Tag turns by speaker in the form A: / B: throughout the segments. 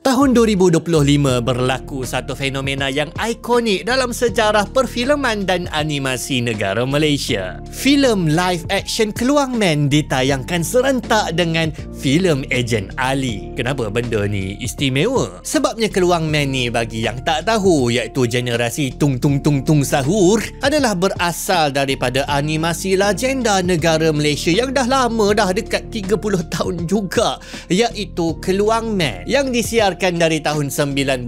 A: Tahun 2025 berlaku satu fenomena yang ikonik dalam sejarah perfilman dan animasi negara Malaysia. Filem live action Keluang Man ditayangkan serentak dengan filem Ejen Ali. Kenapa benda ni istimewa? Sebabnya Keluang Man ni bagi yang tak tahu, iaitu generasi tung tung tung tung sahur, adalah berasal daripada animasi legenda negara Malaysia yang dah lama dah, dekat 30 tahun juga, iaitu Keluang Man yang disiarkan dari tahun 1998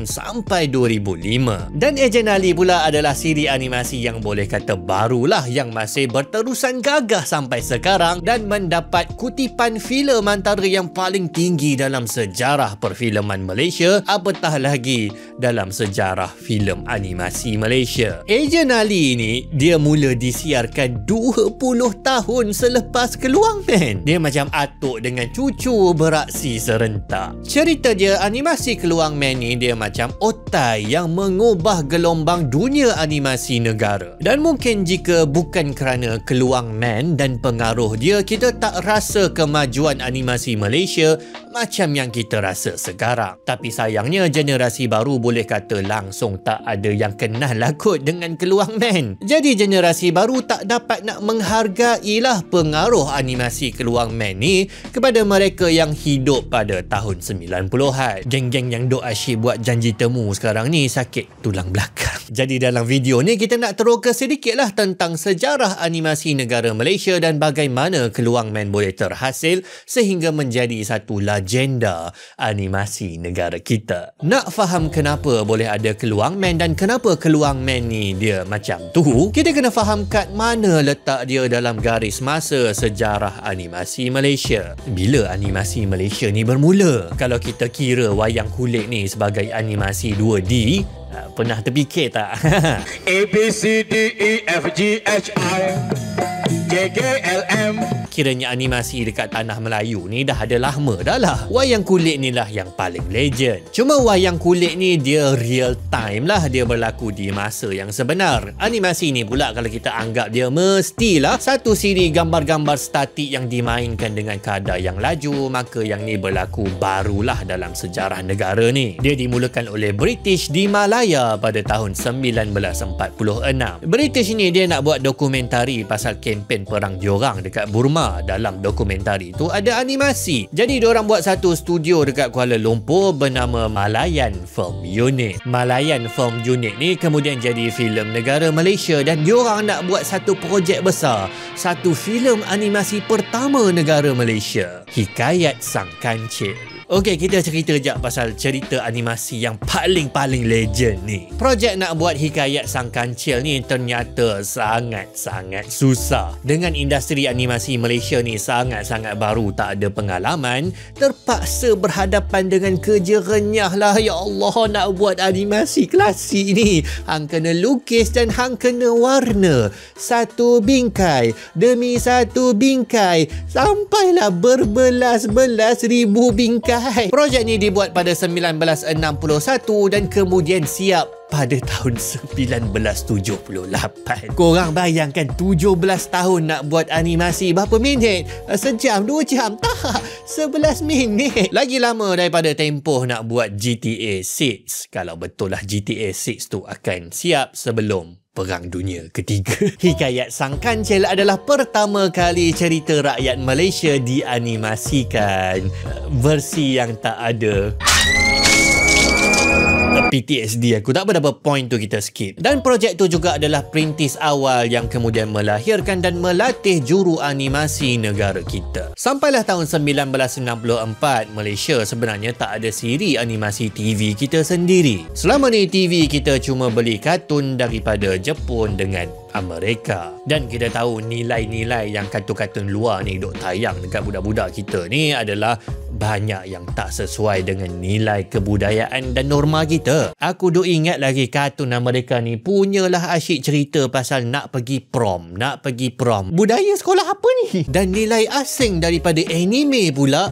A: sampai 2005. Dan Ejen Ali pula adalah siri animasi yang boleh kata barulah, yang masih berterusan gagah sampai sekarang dan mendapat kutipan filem antara yang paling tinggi dalam sejarah perfilman Malaysia, apatah lagi dalam sejarah filem animasi Malaysia. Ejen Ali ni dia mula disiarkan 20 tahun selepas Keluang Man. Dia macam atuk dengan cucu beraksi serentak. Cerita dia, animasi Keluang Man ni dia macam otai yang mengubah gelombang dunia animasi negara. Dan mungkin jika bukan kerana Keluang Man dan pengaruh dia, kita tak rasa kemajuan animasi Malaysia macam yang kita rasa sekarang. Tapi sayangnya generasi baru boleh kata langsung tak ada yang kenal lah kot dengan Keluang Man. Jadi generasi baru tak dapat nak menghargailah pengaruh animasi Keluang Man ni kepada mereka yang hidup pada tahun 90-an. Geng-geng yang duk asyik buat janji temu sekarang ni sakit tulang belakang. Jadi dalam video ni kita nak teroka sedikit lah tentang sejarah animasi negara Malaysia dan bagaimana Keluang Man boleh terhasil sehingga menjadi satu legenda animasi negara kita. Nak faham kenapa boleh ada Keluang Man dan kenapa Keluang Man ni dia macam tu, kita kena faham kat mana letak dia dalam garis masa sejarah animasi Malaysia. Bila animasi Malaysia ni bermula? Kalau kita kira wayang kulit ni sebagai animasi 2D, pernah terfikir tak?
B: A, B, C, D, E, F, G, H, I, J, K, L, M.
A: Kiranya animasi dekat tanah Melayu ni dah ada lama dah lah. Wayang kulit ni lah yang paling legend. Cuma wayang kulit ni dia real time lah, dia berlaku di masa yang sebenar. Animasi ni pula kalau kita anggap dia mestilah satu siri gambar-gambar statik yang dimainkan dengan kadar yang laju, maka yang ni berlaku barulah dalam sejarah negara ni. Dia dimulakan oleh British di Malaya pada tahun 1946. British ni dia nak buat dokumentari pasal kempen perang diorang dekat Burma. Dalam dokumentari tu ada animasi. Jadi diorang buat satu studio dekat Kuala Lumpur bernama Malayan Film Unit. Malayan Film Unit ni kemudian jadi filem negara Malaysia dan diorang nak buat satu projek besar, satu filem animasi pertama negara Malaysia, Hikayat Sang Kancil. Okey, kita cerita sekejap pasal cerita animasi yang paling legend ni. Projek nak buat Hikayat Sang Kancil ni ternyata sangat susah. Dengan industri animasi Malaysia ni sangat baru, tak ada pengalaman, terpaksa berhadapan dengan kerja renyah lah. Ya Allah, nak buat animasi klasik ni, hang kena lukis dan hang kena warna satu bingkai demi satu bingkai sampailah berbelas-belas ribu bingkai. Projek ni dibuat pada 1961 dan kemudian siap pada tahun 1978. Korang bayangkan 17 tahun nak buat animasi berapa minit? Sejam, 2 jam? Tak, 11 minit. Lagi lama daripada tempoh nak buat GTA 6. Kalau betul lah GTA 6 tu akan siap sebelum Perang Dunia Ketiga. Hikayat Sang Kancil adalah pertama kali cerita rakyat Malaysia dianimasikan. Versi yang tak ada PTSD aku. Tak apa point tu kita skip. Dan projek tu juga adalah perintis awal yang kemudian melahirkan dan melatih juru animasi negara kita. Sampailah tahun 1964, Malaysia sebenarnya tak ada siri animasi TV kita sendiri. Selama ni TV kita cuma beli kartun daripada Jepun dengan Amerika. Dan kita tahu nilai-nilai yang kartun-kartun luar ni duk tayang dekat budak-budak kita ni adalah banyak yang tak sesuai dengan nilai kebudayaan dan norma kita. Aku duk ingat lagi kartun Amerika ni punyalah asyik cerita pasal nak pergi prom. Budaya sekolah apa ni? Dan nilai asing daripada anime pula.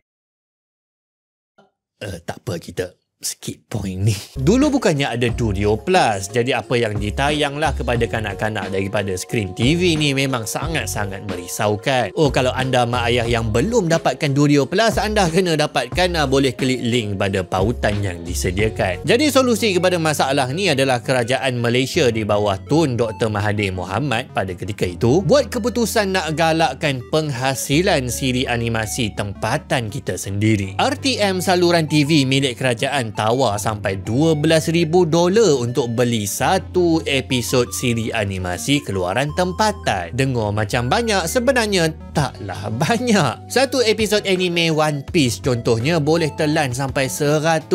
A: Tak apa, kita skip point ni. Dulu bukannya ada Durio Plus, jadi apa yang ditayanglah kepada kanak-kanak daripada skrin TV ni memang sangat-sangat merisaukan. Oh, kalau anda mak ayah yang belum dapatkan Durio Plus, anda kena dapatkan, boleh klik link pada pautan yang disediakan. Jadi solusi kepada masalah ni adalah kerajaan Malaysia di bawah Tun Dr. Mahathir Mohamad pada ketika itu buat keputusan nak galakkan penghasilan siri animasi tempatan kita sendiri. RTM saluran TV milik kerajaan tawar sampai $12,000 untuk beli satu episod siri animasi keluaran tempatan. Dengar macam banyak, sebenarnya taklah banyak. Satu episod anime One Piece contohnya boleh telan sampai $100,000.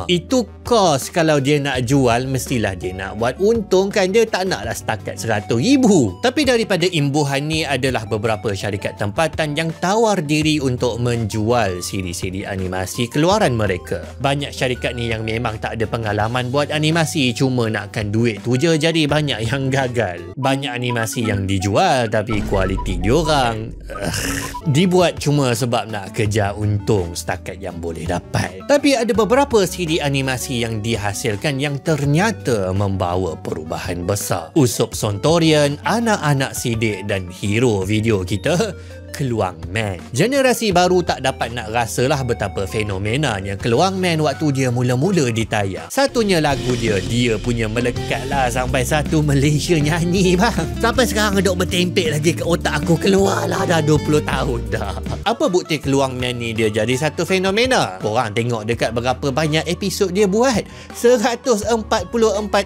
A: Itu kos kalau dia nak jual, mestilah dia nak buat untung kan, dia tak naklah setakat $100,000. Tapi daripada imbuhan ni adalah beberapa syarikat tempatan yang tawar diri untuk menjual siri-siri animasi keluaran mereka. Banyak syarikat ni yang memang tak ada pengalaman buat animasi, cuma nakkan duit tu je, jadi banyak yang gagal. Banyak animasi yang dijual tapi kualiti diorang dibuat cuma sebab nak kejar untung setakat yang boleh dapat. Tapi ada beberapa CD animasi yang dihasilkan yang ternyata membawa perubahan besar. Usop Sontorian, anak-anak sidik dan hero video kita, Keluang Man. Generasi baru tak dapat nak rasalah betapa fenomenanya Keluang Man waktu dia mula-mula ditayang. Satunya lagu dia punya melekat lah sampai satu Malaysia nyanyi bang. Sampai sekarang duk bertempik lagi ke otak aku, keluar lah dah 20 tahun dah. Apa bukti Keluang Man ni dia jadi satu fenomena? Korang tengok dekat berapa banyak episod dia buat. 144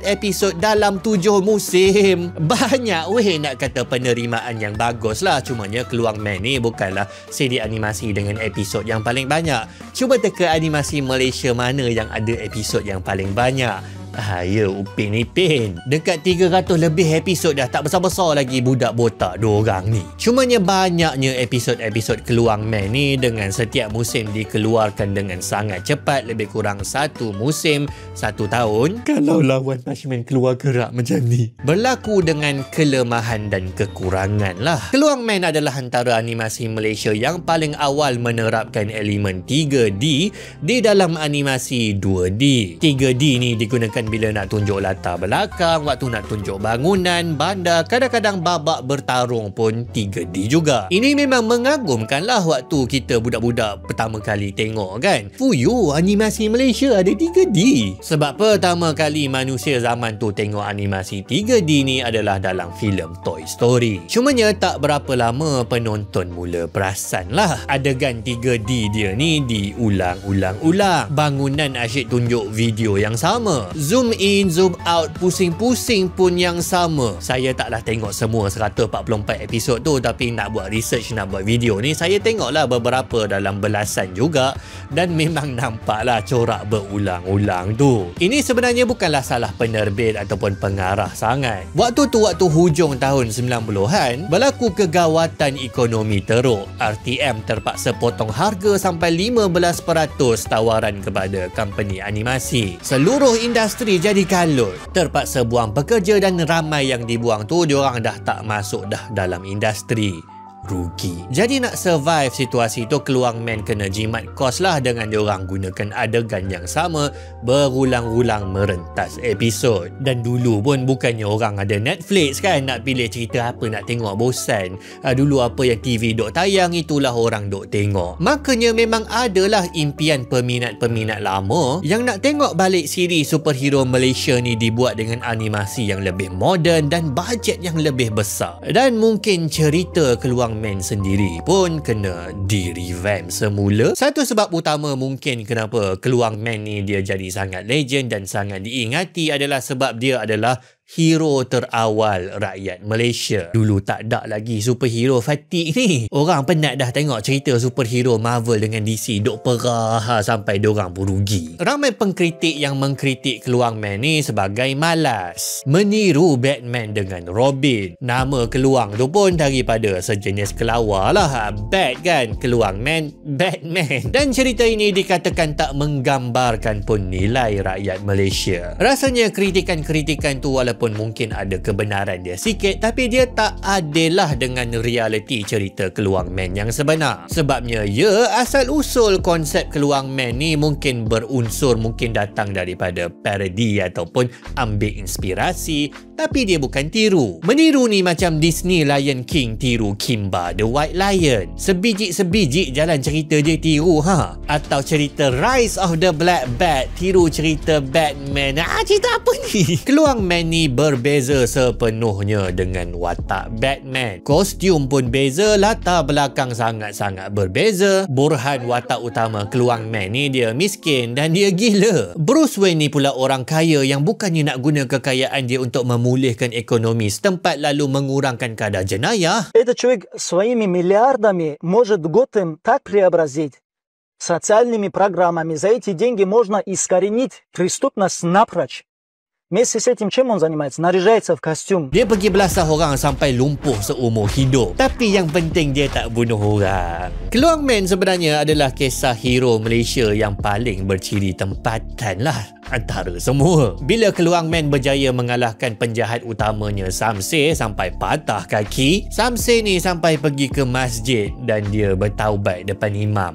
A: episod dalam 7 musim. Banyak weh, nak kata penerimaan yang bagus lah. Cumanya Keluang Man ni bukanlah siri animasi dengan episod yang paling banyak. Cuba teka animasi Malaysia mana yang ada episod yang paling banyak. Ya, Upin Ipin. Dekat 300 lebih episod dah, tak besar-besar lagi budak botak diorang ni. Cumanya banyaknya episod-episod Keluang Man ni dengan setiap musim dikeluarkan dengan sangat cepat, lebih kurang satu musim 1 tahun. Kalau lawan One Man keluar gerak macam ni, berlaku dengan kelemahan dan kekurangan lah. Keluang Man adalah antara animasi Malaysia yang paling awal menerapkan elemen 3D di dalam animasi 2D. 3D ni digunakan bila nak tunjuk latar belakang, waktu nak tunjuk bangunan, bandar, kadang-kadang babak bertarung pun 3D juga. Ini memang mengagumkan lah waktu kita budak-budak pertama kali tengok kan. Fuyo, animasi Malaysia ada 3D. Sebab pertama kali manusia zaman tu tengok animasi 3D ni adalah dalam filem Toy Story. Cumanya tak berapa lama penonton mula perasan lah adegan 3D dia ni diulang-ulang-ulang. Bangunan asyik tunjuk video yang sama. Zoom in, zoom out, pusing-pusing pun yang sama. Saya taklah tengok semua 144 episod tu, tapi nak buat research, nak buat video ni, saya tengoklah beberapa dalam belasan juga, dan memang nampaklah corak berulang-ulang tu. Ini sebenarnya bukanlah salah penerbit ataupun pengarah sangat. Waktu tu, waktu hujung tahun 90-an, berlaku kegawatan ekonomi teruk. RTM terpaksa potong harga sampai 15% tawaran kepada company animasi. Seluruh industri jadi kalut, terpaksa buang pekerja, dan ramai yang dibuang tu diorang dah tak masuk dah dalam industri. Rugi. Jadi nak survive situasi tu, Keluang Man kena jimat kos lah dengan diorang gunakan adegan yang sama berulang-ulang merentas episod. Dan dulu pun bukannya orang ada Netflix kan, nak pilih cerita apa nak tengok bosan. Dulu apa yang TV dok tayang itulah orang dok tengok. Makanya memang adalah impian peminat-peminat lama yang nak tengok balik siri superhero Malaysia ni dibuat dengan animasi yang lebih moden dan bajet yang lebih besar. Dan mungkin cerita Keluang Man sendiri pun kena di-revamp semula. Satu sebab utama mungkin kenapa Keluang Man ni dia jadi sangat legend dan sangat diingati adalah sebab dia adalah hero terawal rakyat Malaysia. Dulu tak ada lagi superhero fatik ni. Orang penat dah tengok cerita superhero Marvel dengan DC duk perah sampai diorang pun rugi. Ramai pengkritik yang mengkritik Keluang Man ni sebagai malas, meniru Batman dengan Robin. Nama Keluang tu pun daripada sejenis kelawar lah. Bat kan, Keluang Man, Batman. Dan cerita ini dikatakan tak menggambarkan pun nilai rakyat Malaysia. Rasanya kritikan-kritikan tu walaupun walaupun mungkin ada kebenaran dia sikit, tapi dia tak adalah dengan realiti cerita Keluang Man yang sebenar. Sebabnya asal usul konsep Keluang Man ni mungkin berunsur, mungkin datang daripada parodi ataupun ambil inspirasi, tapi dia bukan tiru. Meniru ni macam Disney Lion King tiru Kimba the White Lion. Sebiji-sebiji jalan cerita dia tiru Atau cerita Rise of the Black Bat tiru cerita Batman. Cerita apa ni? Keluang Man ni berbeza sepenuhnya dengan watak Batman. Kostum pun beza, latar belakang sangat-sangat berbeza. Burhan watak utama Keluang Man ni dia miskin dan dia gila. Bruce Wayne ni pula orang kaya yang bukannya nak guna kekayaan dia untuk memulihkan ekonomi setempat lalu mengurangkan kadar jenayah.
C: Этот человек своими миллиардами может Готэм так преобразить социальными программами. За эти деньги можно искоренить преступность напрочь. Вместе с этим чем он занимается? Наряжается в костюм.
A: Dia pergi belasah orang sampai lumpuh seumur hidup. Tapi yang penting dia tak bunuh orang. Keluang Man sebenarnya adalah kisah hero Malaysia yang paling berciri tempatan lah antara semua. Bila Keluang Man berjaya mengalahkan penjahat utamanya Samsir sampai patah kaki, Samsir ni sampai pergi ke masjid dan dia bertaubat depan imam.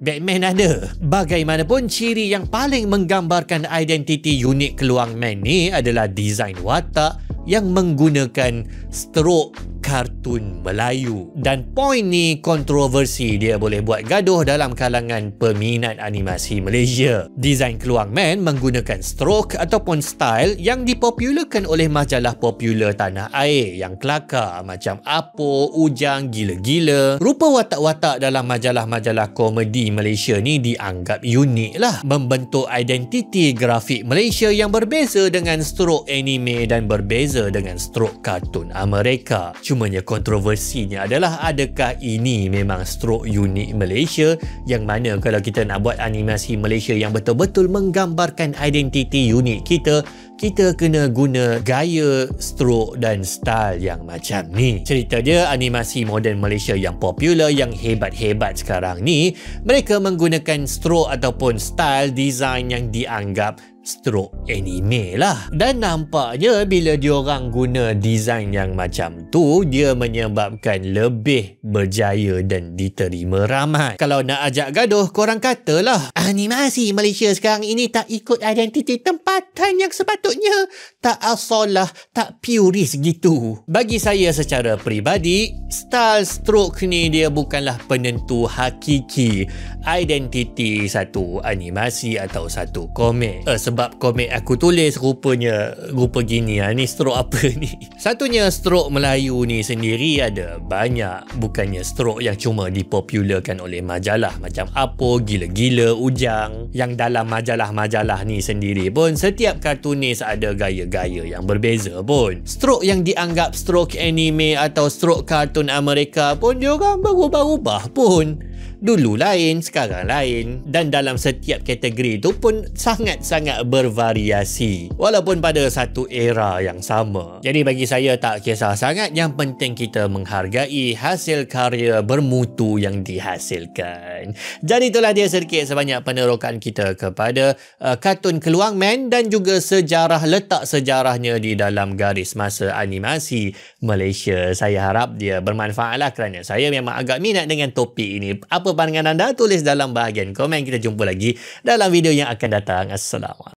A: Batman ada. Bagaimanapun, ciri yang paling menggambarkan identiti unik Keluang Man ni adalah desain watak yang menggunakan strok kartun Melayu. Dan poin ni kontroversi, dia boleh buat gaduh dalam kalangan peminat animasi Malaysia. Desain Keluang Man menggunakan strok ataupun style yang dipopularkan oleh majalah popular tanah air yang kelakar macam Apo, Ujang, Gila-Gila. Rupa watak-watak dalam majalah-majalah komedi Malaysia ni dianggap unik lah, membentuk identiti grafik Malaysia yang berbeza dengan strok anime dan berbeza dengan strok kartun Amerika. Cumanya kontroversinya adalah adakah ini memang strok unik Malaysia, yang mana kalau kita nak buat animasi Malaysia yang betul-betul menggambarkan identiti unik kita, kita kena guna gaya strok dan style yang macam ni. Cerita dia, animasi moden Malaysia yang popular, yang hebat-hebat sekarang ni, mereka menggunakan strok ataupun style design yang dianggap strok anime lah. Dan nampaknya bila diorang guna design yang macam tu, dia menyebabkan lebih berjaya dan diterima ramai. Kalau nak ajak gaduh, korang katalah animasi Malaysia sekarang ini tak ikut identiti tempatan yang sepatutnya, tak asalah, tak puris gitu. Bagi saya secara peribadi, style stroke ni dia bukanlah penentu hakiki identiti satu animasi atau satu komik. Sebab komik aku tulis rupa gini ni stroke apa ni. Satunya stroke Melayu ni sendiri ada banyak, bukannya stroke yang cuma dipopularkan oleh majalah macam Apo, Gila-Gila, Ujang. Yang dalam majalah-majalah ni sendiri pun setiap kartunis ada gaya-gaya yang berbeza pun. Stroke yang dianggap stroke anime atau stroke kartun Amerika pun diorang berubah-ubah pun. Dulu lain, sekarang lain. Dan dalam setiap kategori itu pun sangat-sangat bervariasi, walaupun pada satu era yang sama. Jadi bagi saya tak kisah sangat, yang penting kita menghargai hasil karya bermutu yang dihasilkan. Jadi itulah dia sedikit sebanyak penerokan kita kepada kartun Keluang Man dan juga letak sejarahnya di dalam garis masa animasi Malaysia. Saya harap dia bermanfaatlah, kerana saya memang agak minat dengan topik ini. Apa pandangan anda? Tulis dalam bahagian komen. Kita jumpa lagi dalam video yang akan datang. Assalamualaikum.